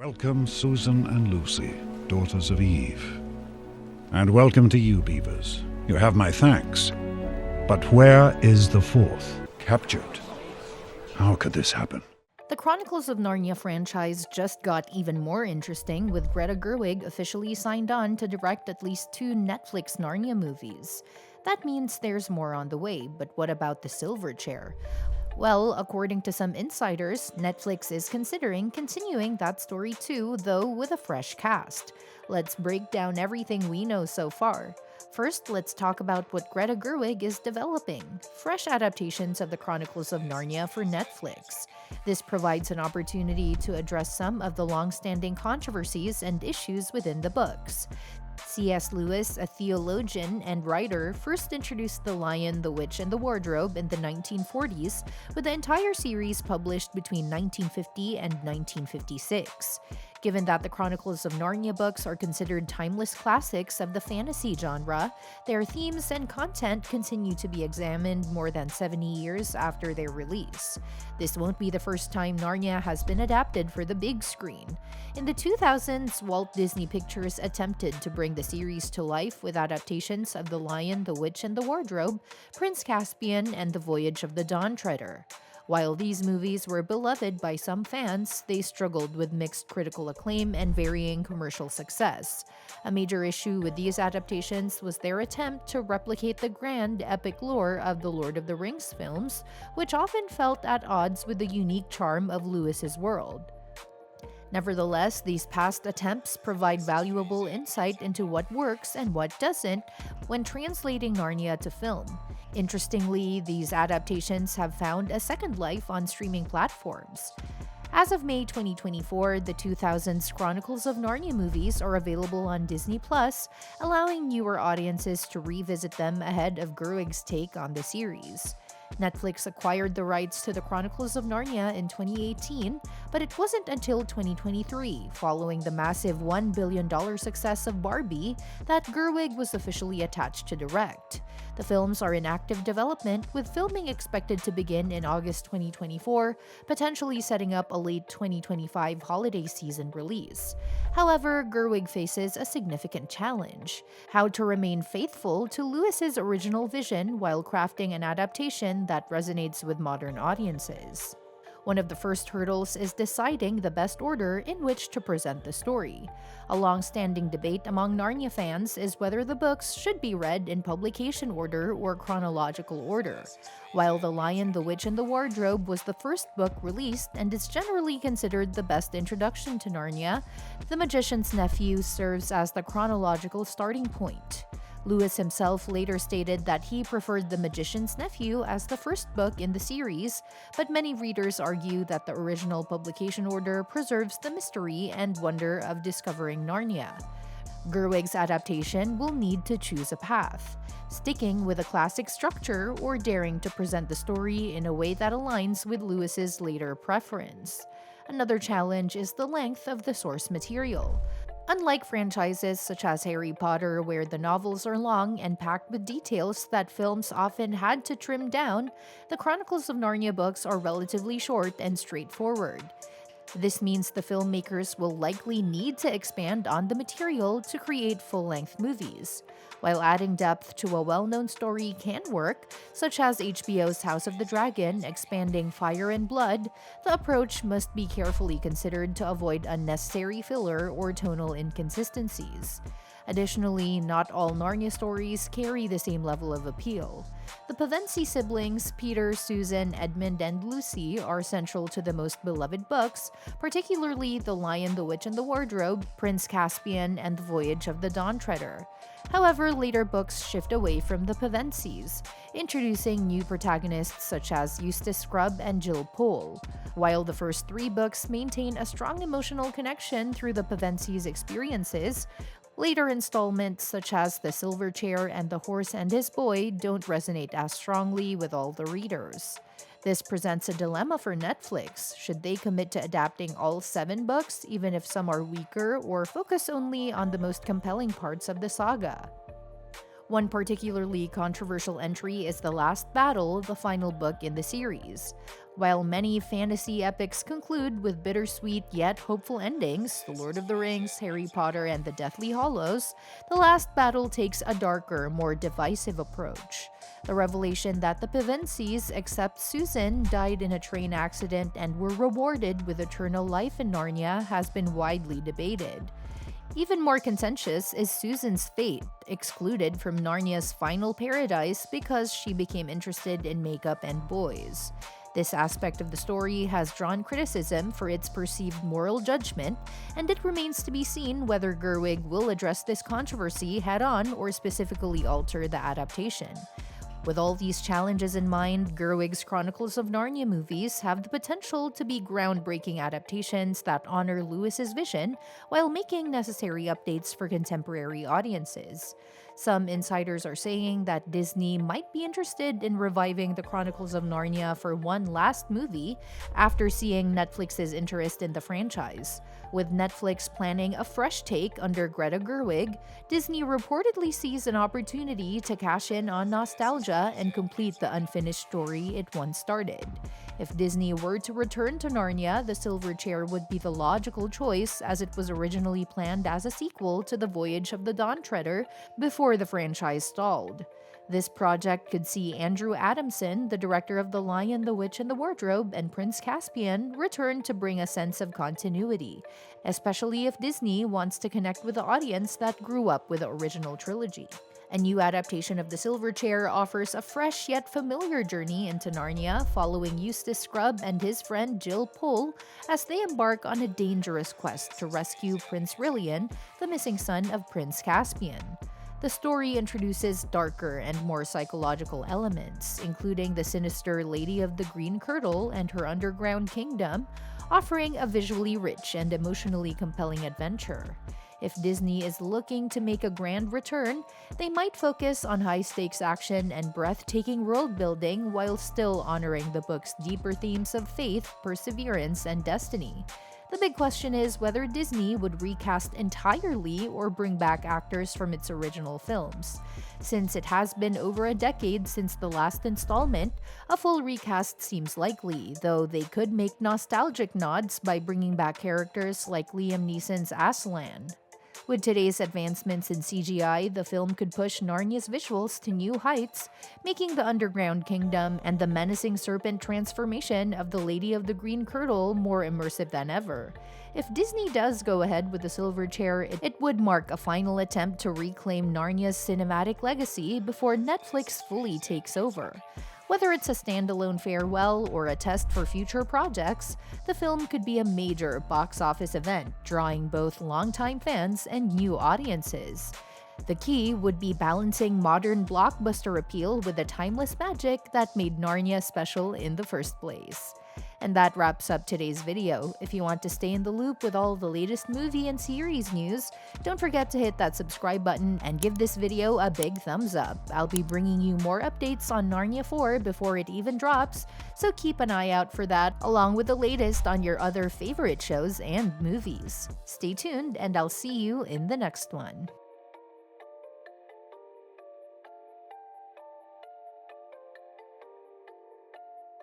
Welcome, Susan and Lucy, daughters of Eve. And welcome to you, beavers. You have my thanks. But where is the fourth? Captured. How could this happen? The Chronicles of Narnia franchise just got even more interesting with Greta Gerwig officially signed on to direct at least 2 Netflix Narnia movies. That means there's more on the way, but what about the silver chair? Well, according to some insiders, Netflix is considering continuing that story too, though with a fresh cast. Let's break down everything we know so far. First, let's talk about what Greta Gerwig is developing: fresh adaptations of the Chronicles of Narnia for Netflix. This provides an opportunity to address some of the long-standing controversies and issues within the books. C.S. Lewis, a theologian and writer, first introduced The Lion, the Witch, and the Wardrobe in the 1940s, with the entire series published between 1950 and 1956. Given that the Chronicles of Narnia books are considered timeless classics of the fantasy genre, their themes and content continue to be examined more than 70 years after their release. This won't be the first time Narnia has been adapted for the big screen. In the 2000s, Walt Disney Pictures attempted to bring the series to life with adaptations of The Lion, the Witch, and the Wardrobe, Prince Caspian, and The Voyage of the Dawn Treader. While these movies were beloved by some fans, they struggled with mixed critical acclaim and varying commercial success. A major issue with these adaptations was their attempt to replicate the grand, epic lore of the Lord of the Rings films, which often felt at odds with the unique charm of Lewis's world. Nevertheless, these past attempts provide valuable insight into what works and what doesn't when translating Narnia to film. Interestingly, these adaptations have found a second life on streaming platforms. As of May 2024, the 2000s Chronicles of Narnia movies are available on Disney+, allowing newer audiences to revisit them ahead of Gerwig's take on the series. Netflix acquired the rights to the Chronicles of Narnia in 2018, but it wasn't until 2023, following the massive $1 billion success of Barbie, that Gerwig was officially attached to direct. The films are in active development, with filming expected to begin in August 2024, potentially setting up a late 2025 holiday season release. However, Gerwig faces a significant challenge: how to remain faithful to Lewis's original vision while crafting an adaptation that resonates with modern audiences. One of the first hurdles is deciding the best order in which to present the story. A long-standing debate among Narnia fans is whether the books should be read in publication order or chronological order. While The Lion, the Witch, and the Wardrobe was the first book released and is generally considered the best introduction to Narnia, The Magician's Nephew serves as the chronological starting point. Lewis himself later stated that he preferred The Magician's Nephew as the first book in the series, but many readers argue that the original publication order preserves the mystery and wonder of discovering Narnia. Gerwig's adaptation will need to choose a path: sticking with a classic structure or daring to present the story in a way that aligns with Lewis's later preference. Another challenge is the length of the source material. Unlike franchises such as Harry Potter, where the novels are long and packed with details that films often had to trim down, the Chronicles of Narnia books are relatively short and straightforward. This means the filmmakers will likely need to expand on the material to create full-length movies. While adding depth to a well-known story can work, such as HBO's House of the Dragon expanding Fire and Blood, the approach must be carefully considered to avoid unnecessary filler or tonal inconsistencies. Additionally, not all Narnia stories carry the same level of appeal. The Pevensie siblings, Peter, Susan, Edmund, and Lucy, are central to the most beloved books, particularly The Lion, the Witch, and the Wardrobe, Prince Caspian, and The Voyage of the Dawn Treader. However, later books shift away from the Pevensies, introducing new protagonists such as Eustace Scrubb and Jill Pole. While the first 3 books maintain a strong emotional connection through the Pevensies' experiences, later installments such as The Silver Chair and The Horse and His Boy don't resonate as strongly with all the readers. This presents a dilemma for Netflix. Should they commit to adapting all 7 books, even if some are weaker, or focus only on the most compelling parts of the saga? One particularly controversial entry is The Last Battle, the final book in the series. While many fantasy epics conclude with bittersweet yet hopeful endings, The Lord of the Rings, Harry Potter, and the Deathly Hallows, The Last Battle takes a darker, more divisive approach. The revelation that the Pevensies, except Susan, died in a train accident and were rewarded with eternal life in Narnia has been widely debated. Even more contentious is Susan's fate, excluded from Narnia's final paradise because she became interested in makeup and boys. This aspect of the story has drawn criticism for its perceived moral judgment, and it remains to be seen whether Gerwig will address this controversy head-on or specifically alter the adaptation. With all these challenges in mind, Gerwig's Chronicles of Narnia movies have the potential to be groundbreaking adaptations that honor Lewis's vision while making necessary updates for contemporary audiences. Some insiders are saying that Disney might be interested in reviving the Chronicles of Narnia for one last movie after seeing Netflix's interest in the franchise. With Netflix planning a fresh take under Greta Gerwig, Disney reportedly sees an opportunity to cash in on nostalgia and complete the unfinished story it once started. If Disney were to return to Narnia, The Silver Chair would be the logical choice as it was originally planned as a sequel to The Voyage of the Dawn Treader before the franchise stalled. This project could see Andrew Adamson, the director of The Lion, the Witch, and the Wardrobe, and Prince Caspian, return to bring a sense of continuity, especially if Disney wants to connect with the audience that grew up with the original trilogy. A new adaptation of The Silver Chair offers a fresh yet familiar journey into Narnia, following Eustace Scrubb and his friend Jill Pole as they embark on a dangerous quest to rescue Prince Rilian, the missing son of Prince Caspian. The story introduces darker and more psychological elements, including the sinister Lady of the Green Kirtle and her underground kingdom, offering a visually rich and emotionally compelling adventure. If Disney is looking to make a grand return, they might focus on high-stakes action and breathtaking world-building while still honoring the book's deeper themes of faith, perseverance, and destiny. The big question is whether Disney would recast entirely or bring back actors from its original films. Since it has been over a decade since the last installment, a full recast seems likely, though they could make nostalgic nods by bringing back characters like Liam Neeson's Aslan. With today's advancements in CGI, the film could push Narnia's visuals to new heights, making the underground kingdom and the menacing serpent transformation of the Lady of the Green Kirtle more immersive than ever. If Disney does go ahead with The Silver Chair, it would mark a final attempt to reclaim Narnia's cinematic legacy before Netflix fully takes over. Whether it's a standalone farewell or a test for future projects, the film could be a major box office event, drawing both longtime fans and new audiences. The key would be balancing modern blockbuster appeal with the timeless magic that made Narnia special in the first place. And that wraps up today's video. If you want to stay in the loop with all the latest movie and series news, don't forget to hit that subscribe button and give this video a big thumbs up. I'll be bringing you more updates on Narnia 4 before it even drops, so keep an eye out for that, along with the latest on your other favorite shows and movies. Stay tuned, and I'll see you in the next one.